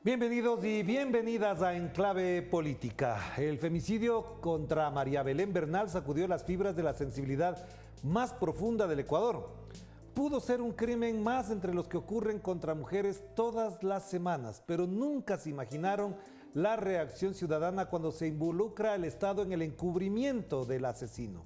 Bienvenidos y bienvenidas a Enclave Política. El femicidio contra María Belén Bernal sacudió las fibras de la sensibilidad más profunda del Ecuador. Pudo ser un crimen más entre los que ocurren contra mujeres todas las semanas, pero nunca se imaginaron la reacción ciudadana cuando se involucra al Estado en el encubrimiento del asesino.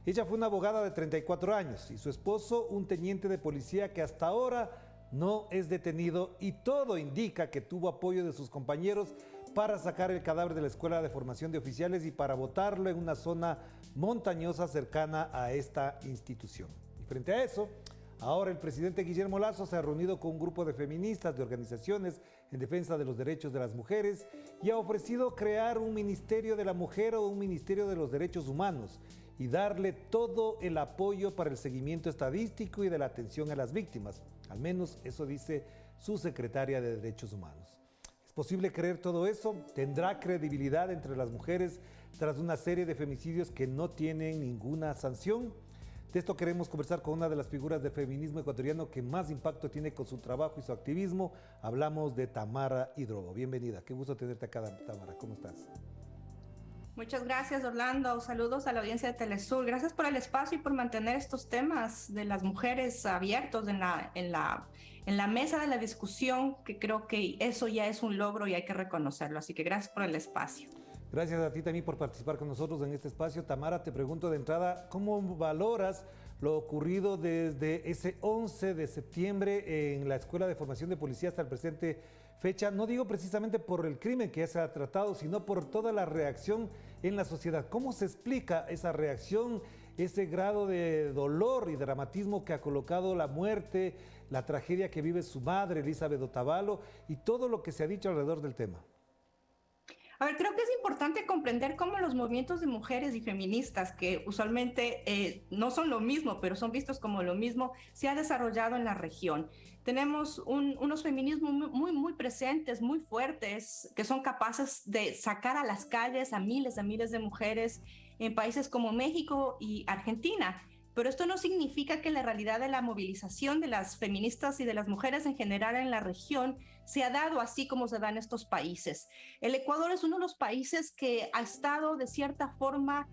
Ella fue una abogada de 34 años y su esposo un teniente de policía que hasta ahora no es detenido, y todo indica que tuvo apoyo de sus compañeros para sacar el cadáver de la Escuela de Formación de Oficiales y para botarlo en una zona montañosa cercana a esta institución. Y frente a eso, ahora el presidente Guillermo Lasso se ha reunido con un grupo de feministas, de organizaciones en defensa de los derechos de las mujeres, y ha ofrecido crear un Ministerio de la Mujer o un Ministerio de los Derechos Humanos y darle todo el apoyo para el seguimiento estadístico y de la atención a las víctimas. Al menos eso dice su secretaria de Derechos Humanos. ¿Es posible creer todo eso? ¿Tendrá credibilidad entre las mujeres tras una serie de femicidios que no tienen ninguna sanción? De esto queremos conversar con una de las figuras del feminismo ecuatoriano que más impacto tiene con su trabajo y su activismo. Hablamos de Tamara Hidrobo. Bienvenida, qué gusto tenerte acá, Tamara. ¿Cómo estás? Muchas gracias, Orlando. Saludos a la audiencia de Telesur. Gracias por el espacio y por mantener estos temas de las mujeres abiertos en la mesa de la discusión, que creo que eso ya es un logro y hay que reconocerlo. Así que gracias por el espacio. Gracias a ti también por participar con nosotros en este espacio. Tamara, te pregunto de entrada, ¿cómo valoras lo ocurrido desde ese 11 de septiembre en la Escuela de Formación de Policía hasta el presente fecha? No digo precisamente por el crimen que ya se ha tratado, sino por toda la reacción en la sociedad. ¿Cómo se explica esa reacción, ese grado de dolor y dramatismo que ha colocado la muerte, la tragedia que vive su madre, Elizabeth Otavalo, y todo lo que se ha dicho alrededor del tema? A ver, creo que es importante comprender cómo los movimientos de mujeres y feministas, que usualmente no son lo mismo, pero son vistos como lo mismo, se ha desarrollado en la región. Tenemos unos feminismos muy presentes, muy fuertes, que son capaces de sacar a las calles a miles de mujeres en países como México y Argentina. Pero esto no significa que la realidad de la movilización de las feministas y de las mujeres en general en la región se ha dado así como se da en estos países. El Ecuador es uno de los países que ha estado de cierta forma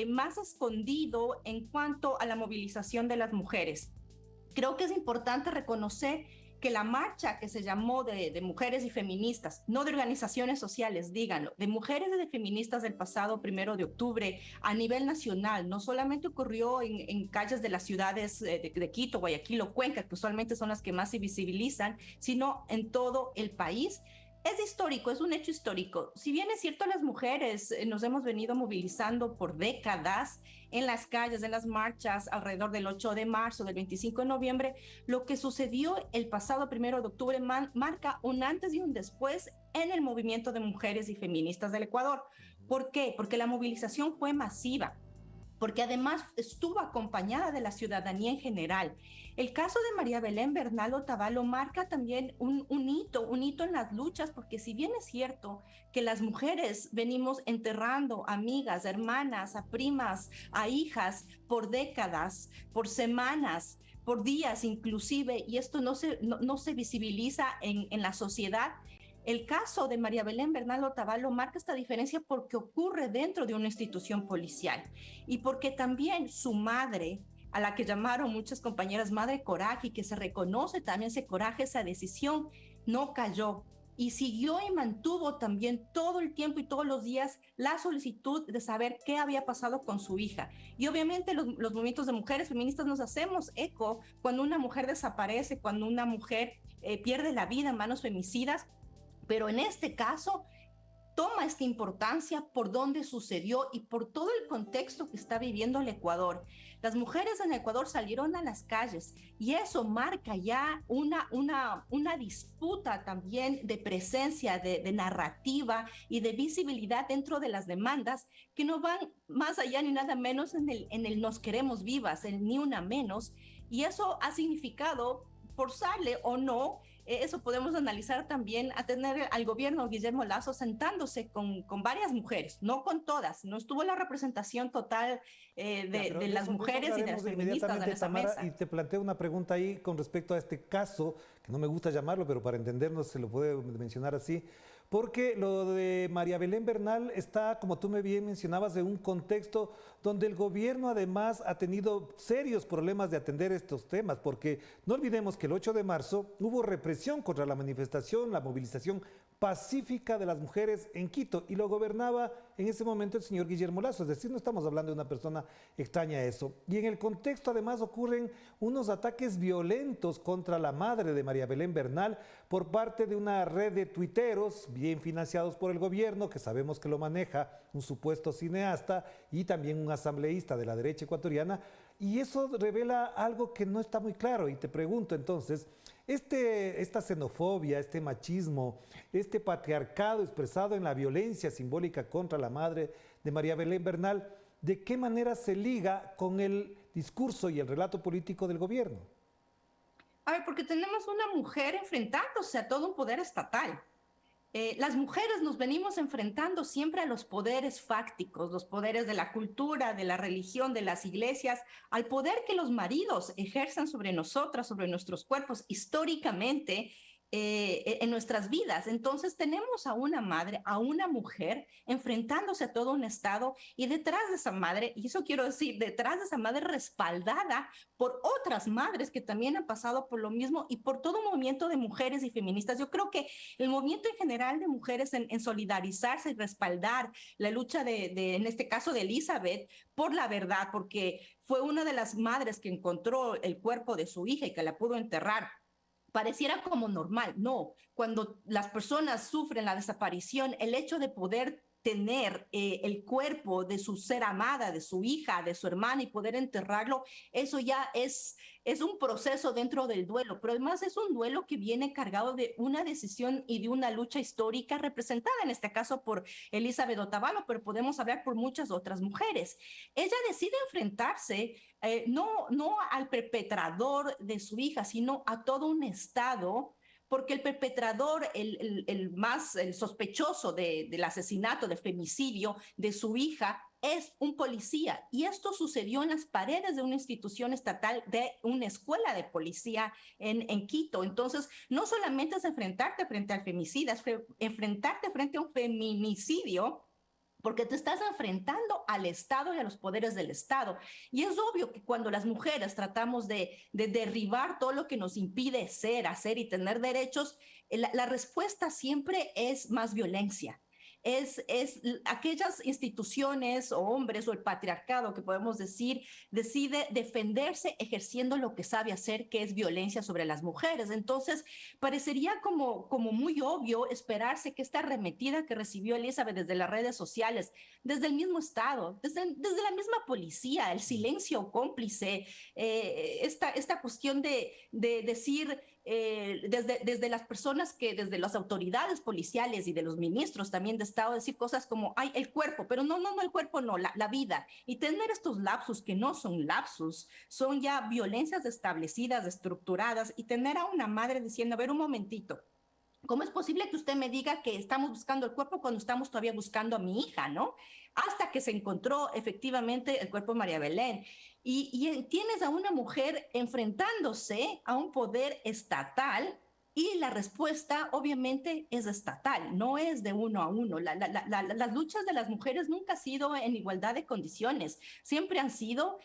más escondido en cuanto a la movilización de las mujeres. Creo que es importante reconocer que la marcha que se llamó de mujeres y feministas, no de organizaciones sociales, díganlo, de mujeres y de feministas del pasado 1 de octubre a nivel nacional, no solamente ocurrió en calles de las ciudades de Quito, Guayaquil o Cuenca, que usualmente son las que más se visibilizan, sino en todo el país. Es histórico, es un hecho histórico. Si bien es cierto, las mujeres nos hemos venido movilizando por décadas en las calles, en las marchas, alrededor del 8 de marzo, del 25 de noviembre, lo que sucedió el pasado 1 de octubre marca un antes y un después en el movimiento de mujeres y feministas del Ecuador. ¿Por qué? Porque la movilización fue masiva, porque además estuvo acompañada de la ciudadanía en general. El caso de María Belén Bernal Otavalo marca también un hito en las luchas, porque si bien es cierto que las mujeres venimos enterrando a amigas, hermanas, a primas, a hijas por décadas, por semanas, por días inclusive, y esto no se visibiliza en la sociedad. El caso de María Belén Bernal Otavalo marca esta diferencia porque ocurre dentro de una institución policial y porque también su madre, a la que llamaron muchas compañeras Madre Coraje, y que se reconoce también ese coraje, esa decisión, no cayó y siguió y mantuvo también todo el tiempo y todos los días la solicitud de saber qué había pasado con su hija. Y obviamente los movimientos de mujeres feministas nos hacemos eco cuando una mujer desaparece, cuando una mujer pierde la vida en manos femicidas. Pero en este caso toma esta importancia por dónde sucedió y por todo el contexto que está viviendo el Ecuador. Las mujeres en Ecuador salieron a las calles y eso marca ya una disputa también de presencia, de narrativa y de visibilidad dentro de las demandas que no van más allá ni nada menos en el nos queremos vivas, el ni una menos. Y eso ha significado forzarle o no eso podemos analizar también a tener al gobierno Guillermo Lazo sentándose con varias mujeres, no con todas, no estuvo la representación total de las mujeres y de las feministas en esa Tamara, mesa. y te planteo una pregunta ahí con respecto a este caso, que no me gusta llamarlo, pero para entendernos se lo puede mencionar así, porque lo de María Belén Bernal está, como tú me bien mencionabas, en un contexto donde el gobierno además ha tenido serios problemas de atender estos temas, porque no olvidemos que el 8 de marzo hubo represión contra la manifestación, la movilización pacífica de las mujeres en Quito, y lo gobernaba en ese momento el señor Guillermo Lazo, es decir, no estamos hablando de una persona extraña a eso. Y en el contexto además ocurren unos ataques violentos contra la madre de María Belén Bernal por parte de una red de tuiteros bien financiados por el gobierno, que sabemos que lo maneja un supuesto cineasta y también un asambleísta de la derecha ecuatoriana, y eso revela algo que no está muy claro. Y te pregunto entonces, esta xenofobia, este machismo, este patriarcado expresado en la violencia simbólica contra la madre de María Belén Bernal, ¿de qué manera se liga con el discurso y el relato político del gobierno? A ver, porque tenemos una mujer enfrentándose a todo un poder estatal. Las mujeres nos venimos enfrentando siempre a los poderes fácticos, los poderes de la cultura, de la religión, de las iglesias, al poder que los maridos ejercen sobre nosotras, sobre nuestros cuerpos históricamente en nuestras vidas. Entonces tenemos a una madre, a una mujer enfrentándose a todo un Estado y detrás de esa madre, y eso quiero decir, detrás de esa madre respaldada por otras madres que también han pasado por lo mismo y por todo un movimiento de mujeres y feministas. Yo creo que el movimiento en general de mujeres en solidarizarse y respaldar la lucha en este caso de Elizabeth por la verdad, porque fue una de las madres que encontró el cuerpo de su hija y que la pudo enterrar, pareciera como normal. No, cuando las personas sufren la desaparición, el hecho de poder tener el cuerpo de su ser amada, de su hija, de su hermana y poder enterrarlo, eso ya es un proceso dentro del duelo, pero además es un duelo que viene cargado de una decisión y de una lucha histórica representada en este caso por Elizabeth Otavalo, pero podemos hablar por muchas otras mujeres. Ella decide enfrentarse no al perpetrador de su hija, sino a todo un Estado, porque el perpetrador, el sospechoso del asesinato, del femicidio de su hija, es un policía. Y esto sucedió en las paredes de una institución estatal, de una escuela de policía en Quito. Entonces, no solamente es enfrentarte frente al femicida, es enfrentarte frente a un feminicidio, porque te estás enfrentando al Estado y a los poderes del Estado. Y es obvio que cuando las mujeres tratamos de derribar todo lo que nos impide ser, hacer y tener derechos, la respuesta siempre es más violencia. Es aquellas instituciones o hombres o el patriarcado que podemos decir decide defenderse ejerciendo lo que sabe hacer, que es violencia sobre las mujeres. Entonces parecería como muy obvio esperarse que esta arremetida que recibió Elizabeth desde las redes sociales, desde el mismo Estado, desde la misma policía, el silencio cómplice, esta cuestión de decir desde las personas desde las autoridades policiales y de los ministros también de Estado, decir cosas como, ay, el cuerpo, pero no, el cuerpo no, la vida. Y tener estos lapsus que no son lapsus, son ya violencias establecidas, estructuradas, y tener a una madre diciendo, a ver, un momentito, ¿cómo es posible que usted me diga que estamos buscando el cuerpo cuando estamos todavía buscando a mi hija, ¿no? Hasta que se encontró efectivamente el cuerpo de María Belén. Y tienes a una mujer enfrentándose a un poder estatal y la respuesta obviamente es estatal, no es de uno a uno. Las luchas de las mujeres nunca han sido en igualdad de condiciones, siempre han sido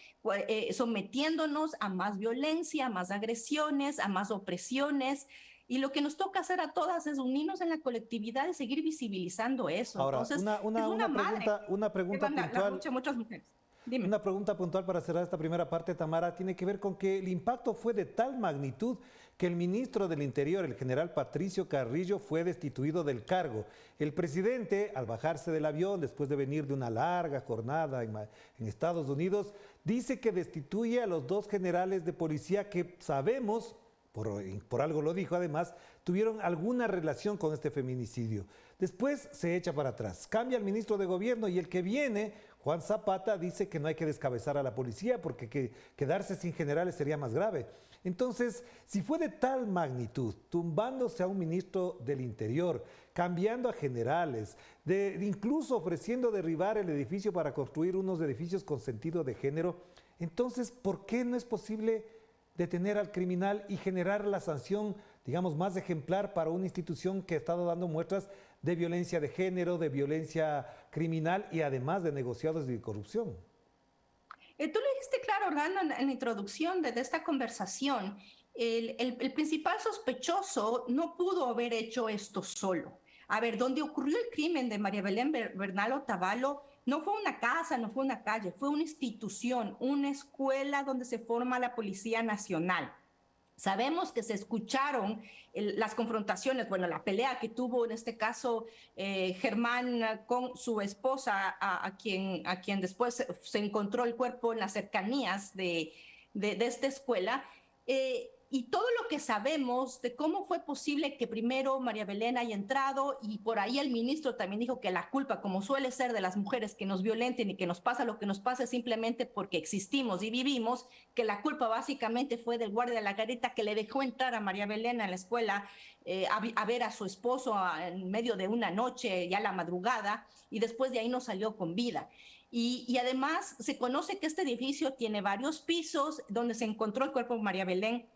sometiéndonos a más violencia, a más agresiones, a más opresiones. Y lo que nos toca hacer a todas es unirnos en la colectividad y seguir visibilizando eso. Ahora, Entonces, es una pregunta puntual. La lucha de muchas mujeres. Dime. Una pregunta puntual para cerrar esta primera parte, Tamara, tiene que ver con que el impacto fue de tal magnitud que el ministro del Interior, el general Patricio Carrillo, fue destituido del cargo. El presidente, al bajarse del avión, después de venir de una larga jornada en Estados Unidos, dice que destituye a los dos generales de policía que sabemos por algo lo dijo además, tuvieron alguna relación con este feminicidio. Después se echa para atrás, cambia el ministro de gobierno y el que viene, Juan Zapata, dice que no hay que descabezar a la policía porque quedarse sin generales sería más grave. Entonces, si fue de tal magnitud, tumbándose a un ministro del Interior, cambiando a generales, incluso ofreciendo derribar el edificio para construir unos edificios con sentido de género, entonces, ¿por qué no es posible detener al criminal y generar la sanción, digamos, más ejemplar para una institución que ha estado dando muestras de violencia de género, de violencia criminal y además de negociados y de corrupción? Tú lo dijiste claro, Orlando, en la introducción de esta conversación. El principal sospechoso no pudo haber hecho esto solo. A ver, donde ocurrió el crimen de María Belén Bernal Otavalo, no fue una casa, no fue una calle, fue una institución, una escuela donde se forma la Policía Nacional. Sabemos que se escucharon las confrontaciones, bueno, la pelea que tuvo en este caso Germán con su esposa, a quien después se encontró el cuerpo en las cercanías de esta escuela. Y todo lo que sabemos de cómo fue posible que primero María Belén haya entrado, y por ahí el ministro también dijo que la culpa, como suele ser de las mujeres que nos violenten y que nos pasa lo que nos pasa simplemente porque existimos y vivimos, que la culpa básicamente fue del guardia de la garita que le dejó entrar a María Belén a la escuela a ver a su esposo en medio de una noche, ya a la madrugada, y después de ahí no salió con vida. Y además se conoce que este edificio tiene varios pisos donde se encontró el cuerpo de María Belén.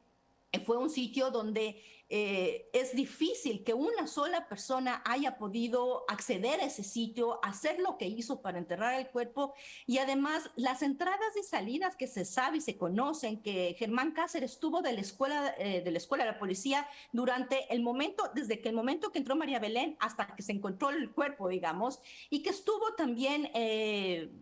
Fue un sitio donde es difícil que una sola persona haya podido acceder a ese sitio, hacer lo que hizo para enterrar el cuerpo, y además las entradas y salidas que se sabe y se conocen, que Germán Cáceres tuvo de la escuela de la policía durante el momento, desde el momento que entró María Belén hasta que se encontró el cuerpo, digamos, y que estuvo también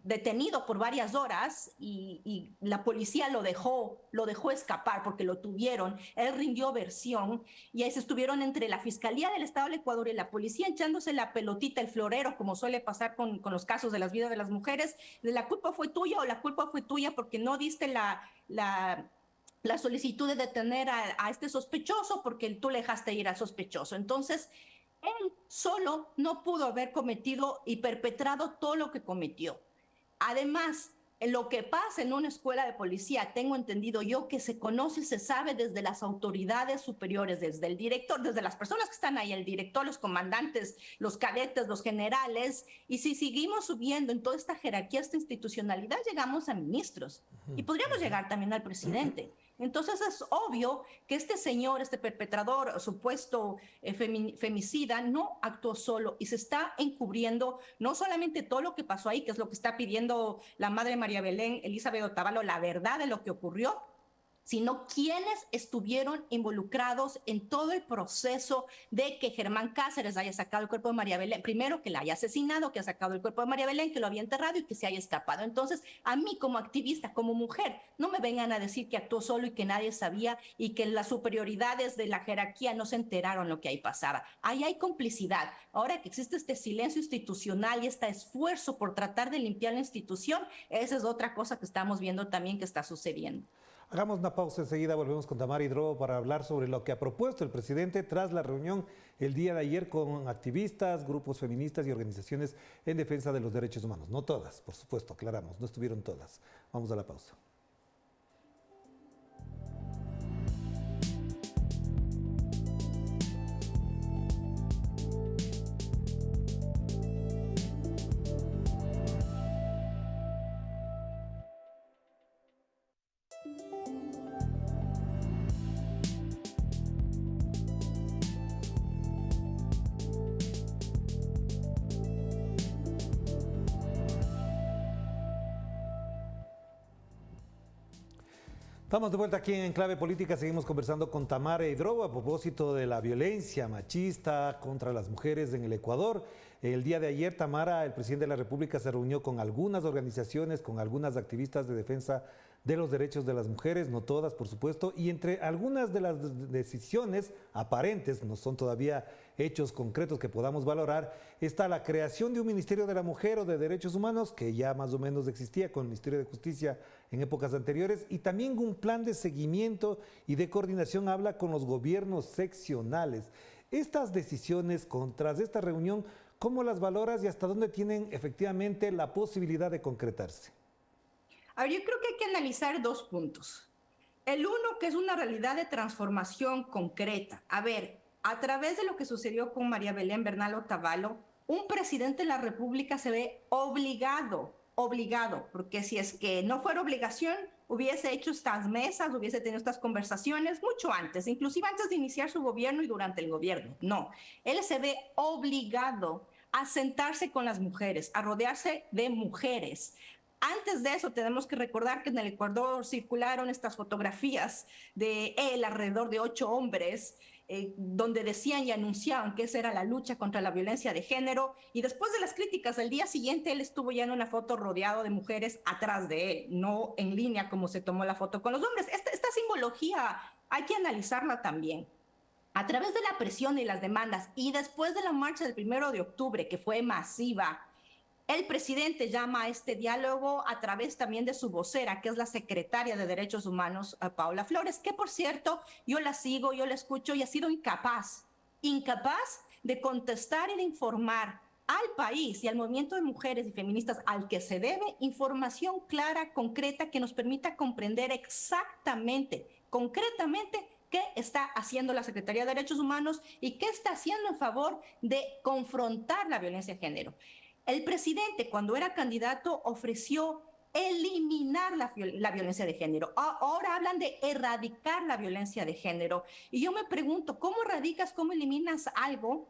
detenido por varias horas y la policía lo dejó escapar porque lo tuvieron. Él rindió versión y ahí se estuvieron entre la Fiscalía del Estado del Ecuador y la policía echándose la pelotita, el florero, como suele pasar con los casos de las vidas de las mujeres, de la culpa fue tuya o la culpa fue tuya porque no diste la solicitud de detener a este sospechoso porque tú le dejaste ir al sospechoso. Entonces, él solo no pudo haber cometido y perpetrado todo lo que cometió. Además, lo que pasa en una escuela de policía, tengo entendido yo que se conoce y se sabe desde las autoridades superiores, desde el director, desde las personas que están ahí, el director, los comandantes, los cadetes, los generales, y si seguimos subiendo en toda esta jerarquía, esta institucionalidad, llegamos a ministros y podríamos llegar también al presidente. Entonces es obvio que este señor, este perpetrador supuesto femicida, no actuó solo y se está encubriendo no solamente todo lo que pasó ahí, que es lo que está pidiendo la madre María Belén, Elizabeth Otavalo, la verdad de lo que ocurrió, sino quienes estuvieron involucrados en todo el proceso de que Germán Cáceres haya sacado el cuerpo de María Belén, primero que la haya asesinado, que ha sacado el cuerpo de María Belén, que lo había enterrado y que se haya escapado. Entonces, a mí como activista, como mujer, no me vengan a decir que actuó solo y que nadie sabía y que las superioridades de la jerarquía no se enteraron lo que ahí pasaba. Ahí hay complicidad. Ahora que existe este silencio institucional y este esfuerzo por tratar de limpiar la institución, esa es otra cosa que estamos viendo también que está sucediendo. Hagamos una pausa, enseguida volvemos con Tamara Hidrobo para hablar sobre lo que ha propuesto el presidente tras la reunión el día de ayer con activistas, grupos feministas y organizaciones en defensa de los derechos humanos. No todas, por supuesto, aclaramos, no estuvieron todas. Vamos a la pausa. Estamos de vuelta aquí en Clave Política, seguimos conversando con Tamara Hidrobo a propósito de la violencia machista contra las mujeres en el Ecuador. El día de ayer, Tamara, el presidente de la República se reunió con algunas organizaciones, con algunas activistas de defensa de los derechos de las mujeres, no todas, por supuesto, y entre algunas de las decisiones aparentes, no son todavía hechos concretos que podamos valorar, está la creación de un Ministerio de la Mujer o de Derechos Humanos, que ya más o menos existía con el Ministerio de Justicia en épocas anteriores, y también un plan de seguimiento y de coordinación habla con los gobiernos seccionales. Estas decisiones, tras esta reunión, ¿cómo las valoras y hasta dónde tienen efectivamente la posibilidad de concretarse? A ver, yo creo que hay que analizar dos puntos. El uno, que es una realidad de transformación concreta. A ver, a través de lo que sucedió con María Belén Bernal Otavalo, un presidente de la República se ve obligado, porque si es que no fuera obligación, hubiese hecho estas mesas, hubiese tenido estas conversaciones mucho antes, inclusive antes de iniciar su gobierno y durante el gobierno. No, él se ve obligado a sentarse con las mujeres, a rodearse de mujeres. Antes de eso, tenemos que recordar que en el Ecuador circularon estas fotografías de él alrededor de 8 hombres, donde decían y anunciaban que esa era la lucha contra la violencia de género. Y después de las críticas, al día siguiente él estuvo ya en una foto rodeado de mujeres atrás de él, no en línea como se tomó la foto con los hombres. Esta simbología hay que analizarla también. A través de la presión y las demandas, y después de la marcha del 1 de octubre, que fue masiva, el presidente llama a este diálogo a través también de su vocera, que es la secretaria de Derechos Humanos, Paola Flores, que por cierto, yo la sigo, yo la escucho y ha sido incapaz de contestar y de informar al país y al movimiento de mujeres y feministas al que se debe información clara, concreta, que nos permita comprender exactamente, concretamente, qué está haciendo la Secretaría de Derechos Humanos y qué está haciendo en favor de confrontar la violencia de género. El presidente, cuando era candidato, ofreció eliminar la violencia de género. Ahora hablan de erradicar la violencia de género. Y yo me pregunto, ¿cómo erradicas, cómo eliminas algo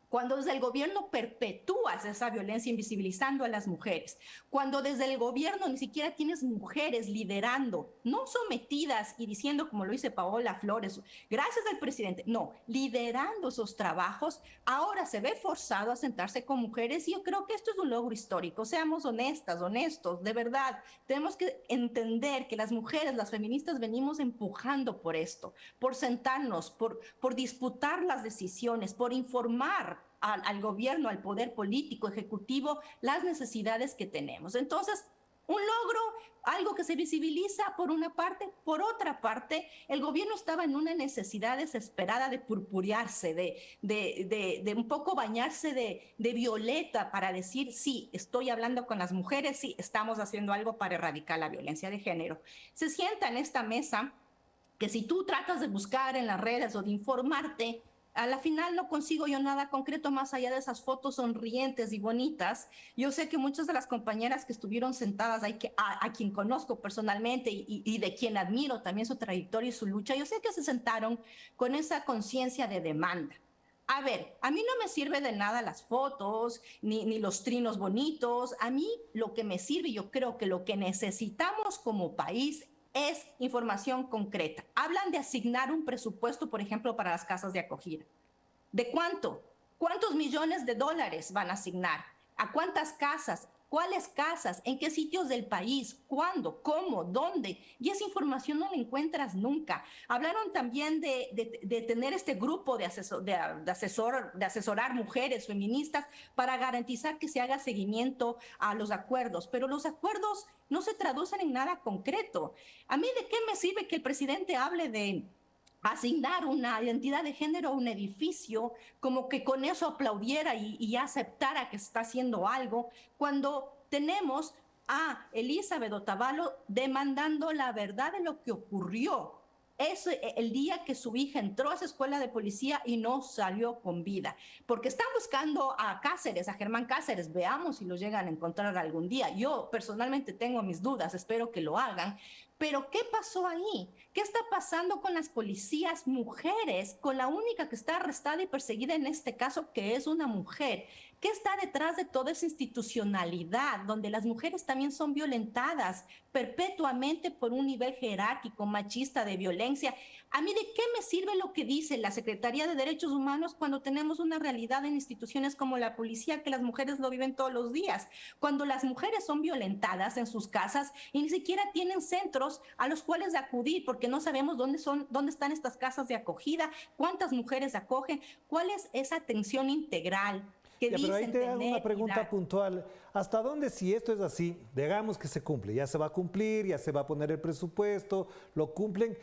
cuando desde el gobierno perpetúas esa violencia invisibilizando a las mujeres? Cuando desde el gobierno ni siquiera tienes mujeres liderando, no sometidas y diciendo, como lo dice Paola Flores, gracias al presidente, no, liderando esos trabajos, ahora se ve forzado a sentarse con mujeres y yo creo que esto es un logro histórico. Seamos honestos, de verdad, tenemos que entender que las mujeres, las feministas, venimos empujando por esto, por sentarnos, por disputar las decisiones, por informar al gobierno, al poder político, ejecutivo, las necesidades que tenemos. Entonces, un logro, algo que se visibiliza por una parte, por otra parte, el gobierno estaba en una necesidad desesperada de purpurearse, de un poco bañarse de violeta para decir, sí, estoy hablando con las mujeres, sí, estamos haciendo algo para erradicar la violencia de género. Se sienta en esta mesa que si tú tratas de buscar en las redes o de informarte, a la final no consigo yo nada concreto más allá de esas fotos sonrientes y bonitas. Yo sé que muchas de las compañeras que estuvieron sentadas ahí, a quien conozco personalmente y de quien admiro también su trayectoria y su lucha, yo sé que se sentaron con esa conciencia de demanda. A ver, a mí no me sirve de nada las fotos, ni los trinos bonitos. A mí lo que me sirve, yo creo que lo que necesitamos como país es información concreta. Hablan de asignar un presupuesto, por ejemplo, para las casas de acogida. ¿De cuánto? ¿Cuántos millones de dólares van a asignar? ¿A cuántas casas? ¿Cuáles casas? ¿En qué sitios del país? ¿Cuándo? ¿Cómo? ¿Dónde? Y esa información no la encuentras nunca. Hablaron también de tener este grupo de asesorar mujeres feministas para garantizar que se haga seguimiento a los acuerdos, pero los acuerdos no se traducen en nada concreto. ¿A mí de qué me sirve que el presidente hable de asignar una identidad de género a un edificio, como que con eso aplaudiera y aceptara que está haciendo algo, cuando tenemos a Elizabeth Otavalo demandando la verdad de lo que ocurrió? Es el día que su hija entró a esa escuela de policía y no salió con vida, porque están buscando a Cáceres, a Germán Cáceres. Veamos si lo llegan a encontrar algún día. Yo personalmente tengo mis dudas, espero que lo hagan. Pero ¿qué pasó ahí? ¿Qué está pasando con las policías mujeres, con la única que está arrestada y perseguida en este caso, que es una mujer? ¿Qué está detrás de toda esa institucionalidad donde las mujeres también son violentadas perpetuamente por un nivel jerárquico, machista, de violencia? ¿A mí de qué me sirve lo que dice la Secretaría de Derechos Humanos cuando tenemos una realidad en instituciones como la policía que las mujeres lo viven todos los días? Cuando las mujeres son violentadas en sus casas y ni siquiera tienen centros sitios a los cuales acudir, porque no sabemos dónde están estas casas de acogida, cuántas mujeres acogen, cuál es esa atención integral que pero ahí dicen te hago tener una pregunta y dar. puntual. ¿Hasta dónde, si esto es así, digamos que se cumple, ya se va a cumplir, ya se va a poner el presupuesto, lo cumplen?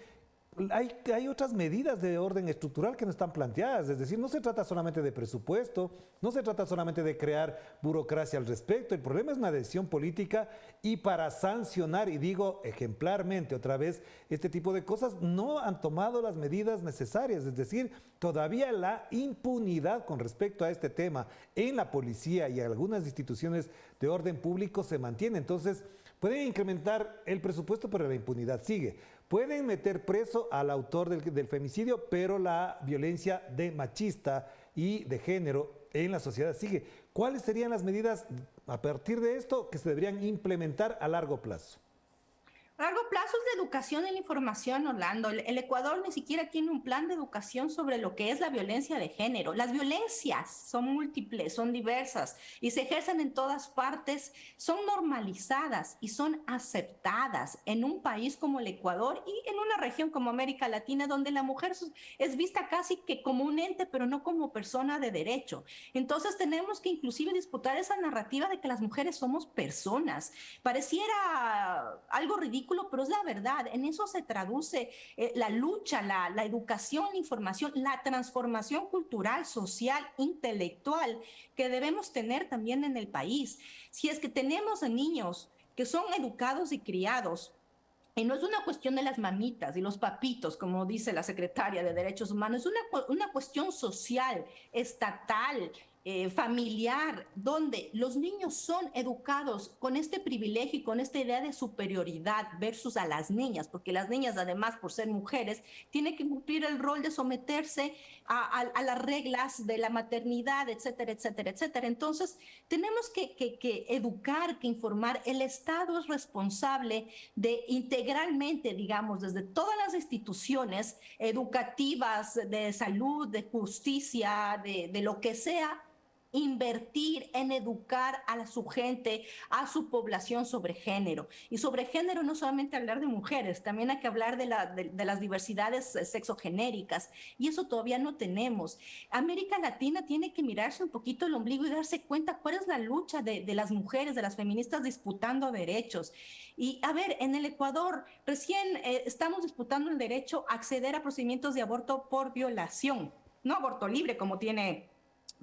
Hay otras medidas de orden estructural que no están planteadas, es decir, no se trata solamente de presupuesto, no se trata solamente de crear burocracia al respecto, el problema es una decisión política y para sancionar, y digo ejemplarmente otra vez, este tipo de cosas no han tomado las medidas necesarias, es decir, todavía la impunidad con respecto a este tema en la policía y algunas instituciones de orden público se mantiene, entonces pueden incrementar el presupuesto, pero la impunidad sigue. Pueden meter preso al autor del femicidio, pero la violencia de machista y de género en la sociedad sigue. ¿Cuáles serían las medidas a partir de esto que se deberían implementar a largo plazo? A largo plazo es la educación y la información, Orlando. El Ecuador ni siquiera tiene un plan de educación sobre lo que es la violencia de género. Las violencias son múltiples, son diversas y se ejercen en todas partes, son normalizadas y son aceptadas en un país como el Ecuador y en una región como América Latina, donde la mujer es vista casi que como un ente, pero no como persona de derecho. Entonces tenemos que inclusive disputar esa narrativa de que las mujeres somos personas. Pareciera algo ridículo, pero es la verdad. En eso se traduce la lucha, la educación, la información, la transformación cultural, social, intelectual que debemos tener también en el país. Si es que tenemos a niños que son educados y criados, y no es una cuestión de las mamitas y los papitos, como dice la secretaria de Derechos Humanos, es una cuestión social, estatal, familiar, donde los niños son educados con este privilegio y con esta idea de superioridad versus a las niñas, porque las niñas, además, por ser mujeres, tienen que cumplir el rol de someterse a las reglas de la maternidad, etcétera, etcétera, etcétera. Entonces, tenemos que educar, que informar. El Estado es responsable de integralmente, digamos, desde todas las instituciones educativas, de salud, de justicia, de lo que sea, invertir en educar a su gente, a su población sobre género. Y sobre género no solamente hablar de mujeres, también hay que hablar de las diversidades sexogenéricas. Y eso todavía no tenemos. América Latina tiene que mirarse un poquito el ombligo y darse cuenta cuál es la lucha de las mujeres, de las feministas disputando derechos. Y a ver, en el Ecuador recién estamos disputando el derecho a acceder a procedimientos de aborto por violación, no aborto libre como tiene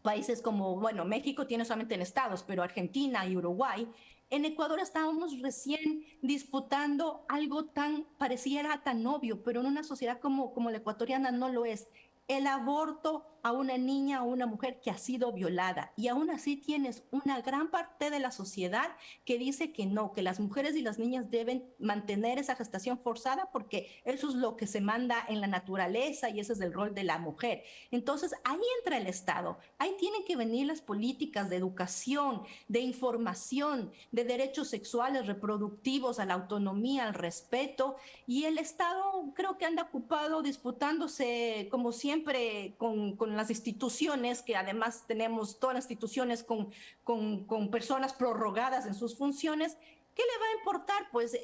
países como, bueno, México tiene solamente en estados, pero Argentina y Uruguay. En Ecuador estábamos recién disputando algo tan, pareciera tan obvio, pero en una sociedad como la ecuatoriana no lo es. El aborto a una niña o una mujer que ha sido violada. Y aún así tienes una gran parte de la sociedad que dice que no, que las mujeres y las niñas deben mantener esa gestación forzada porque eso es lo que se manda en la naturaleza y ese es el rol de la mujer. Entonces ahí entra el Estado, ahí tienen que venir las políticas de educación, de información, de derechos sexuales, reproductivos, a la autonomía, al respeto, y el Estado creo que anda ocupado disputándose como siempre con las instituciones, que además tenemos todas las instituciones con personas prorrogadas en sus funciones. ¿Qué le va a importar? Pues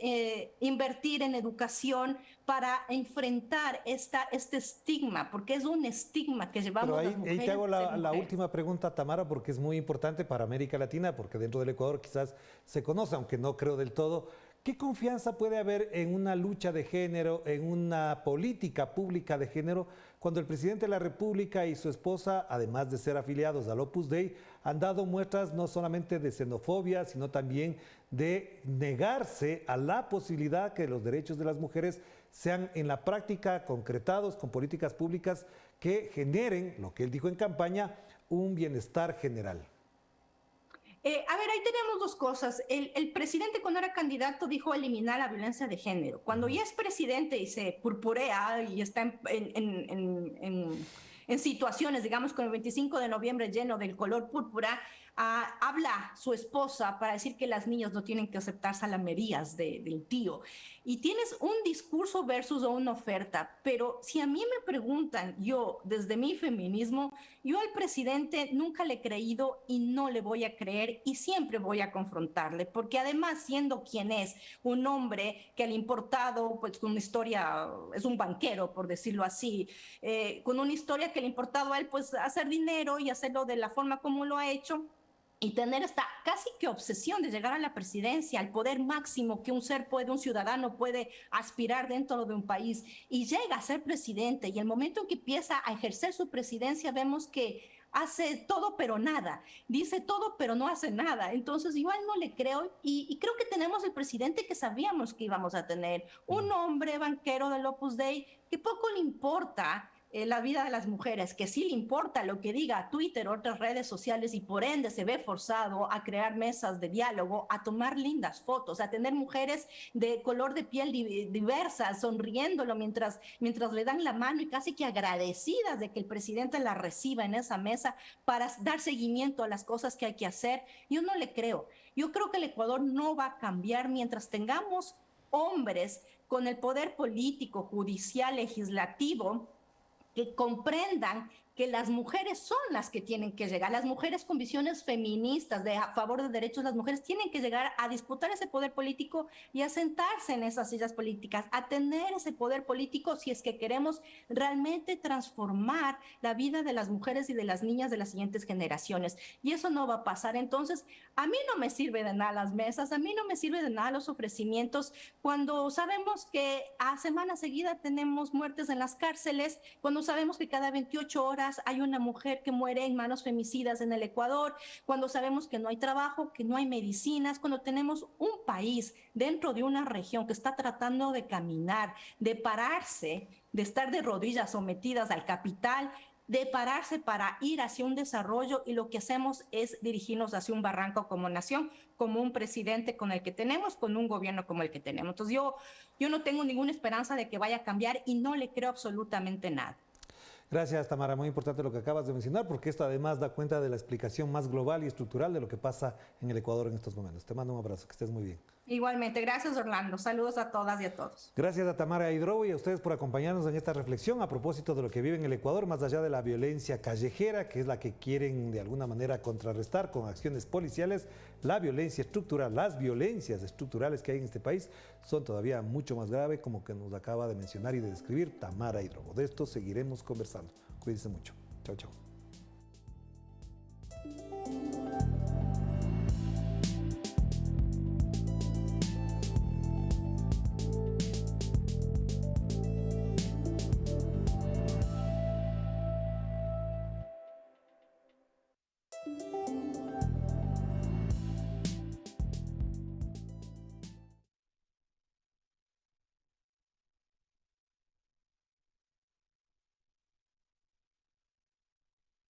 invertir en educación para enfrentar este estigma, porque es un estigma que llevamos Pero las mujeres. ahí te hago la última pregunta, Tamara, porque es muy importante para América Latina, porque dentro del Ecuador quizás se conoce, aunque no creo del todo. ¿Qué confianza puede haber en una lucha de género, en una política pública de género, cuando el presidente de la República y su esposa, además de ser afiliados al Opus Dei, han dado muestras no solamente de xenofobia, sino también de negarse a la posibilidad que los derechos de las mujeres sean en la práctica concretados con políticas públicas que generen, lo que él dijo en campaña, un bienestar general? A ver, ahí tenemos dos cosas. El presidente cuando era candidato dijo eliminar la violencia de género. Cuando ya es presidente y se purpurea y está en situaciones, digamos, con el 25 de noviembre lleno del color púrpura, habla su esposa para decir que las niñas no tienen que aceptar salamerías del tío. Y tienes un discurso versus una oferta, pero si a mí me preguntan, yo desde mi feminismo, Yo al presidente nunca le he creído y no le voy a creer y siempre voy a confrontarle, porque además siendo quien es, un hombre que le ha importado, pues con una historia, es un banquero, por decirlo así, con una historia que le ha importado a él, pues hacer dinero y hacerlo de la forma como lo ha hecho, y tener esta casi que obsesión de llegar a la presidencia, al poder máximo que un ser puede, un ciudadano puede aspirar dentro de un país, y llega a ser presidente, y el momento en que empieza a ejercer su presidencia vemos que hace todo pero nada, dice todo pero no hace nada. Entonces yo a él no le creo, y creo que tenemos el presidente que sabíamos que íbamos a tener, un hombre banquero del Opus Dei que poco le importa la vida de las mujeres, que sí le importa lo que diga Twitter o otras redes sociales, y por ende se ve forzado a crear mesas de diálogo, a tomar lindas fotos, a tener mujeres de color de piel diversas sonriéndolo mientras le dan la mano y casi que agradecidas de que el presidente la reciba en esa mesa para dar seguimiento a las cosas que hay que hacer. Yo no le creo. Yo creo que el Ecuador no va a cambiar mientras tengamos hombres con el poder político, judicial, legislativo, que comprendan que las mujeres son las que tienen que llegar, las mujeres con visiones feministas a favor de derechos, las mujeres tienen que llegar a disputar ese poder político y a sentarse en esas sillas políticas, a tener ese poder político si es que queremos realmente transformar la vida de las mujeres y de las niñas de las siguientes generaciones. Y eso no va a pasar. Entonces, a mí no me sirve de nada las mesas, a mí no me sirve de nada los ofrecimientos, cuando sabemos que a semana seguida tenemos muertes en las cárceles, cuando sabemos que cada 28 horas hay una mujer que muere en manos femicidas en el Ecuador, cuando sabemos que no hay trabajo, que no hay medicinas, cuando tenemos un país dentro de una región que está tratando de caminar, de pararse, de estar de rodillas sometidas al capital, de pararse para ir hacia un desarrollo, y lo que hacemos es dirigirnos hacia un barranco como nación, como un presidente con el que tenemos, con un gobierno como el que tenemos. Entonces yo no tengo ninguna esperanza de que vaya a cambiar y no le creo absolutamente nada. Gracias, Tamara. Muy importante lo que acabas de mencionar, porque esto además da cuenta de la explicación más global y estructural de lo que pasa en el Ecuador en estos momentos. Te mando un abrazo, que estés muy bien. Igualmente, gracias Orlando. Saludos a todas y a todos. Gracias a Tamara Hidrobo y a ustedes por acompañarnos en esta reflexión a propósito de lo que vive en el Ecuador, más allá de la violencia callejera, que es la que quieren de alguna manera contrarrestar con acciones policiales. La violencia estructural, las violencias estructurales que hay en este país son todavía mucho más graves, como que nos acaba de mencionar y de describir Tamara Hidrobo. De esto seguiremos conversando. Cuídense mucho. Chao, chao.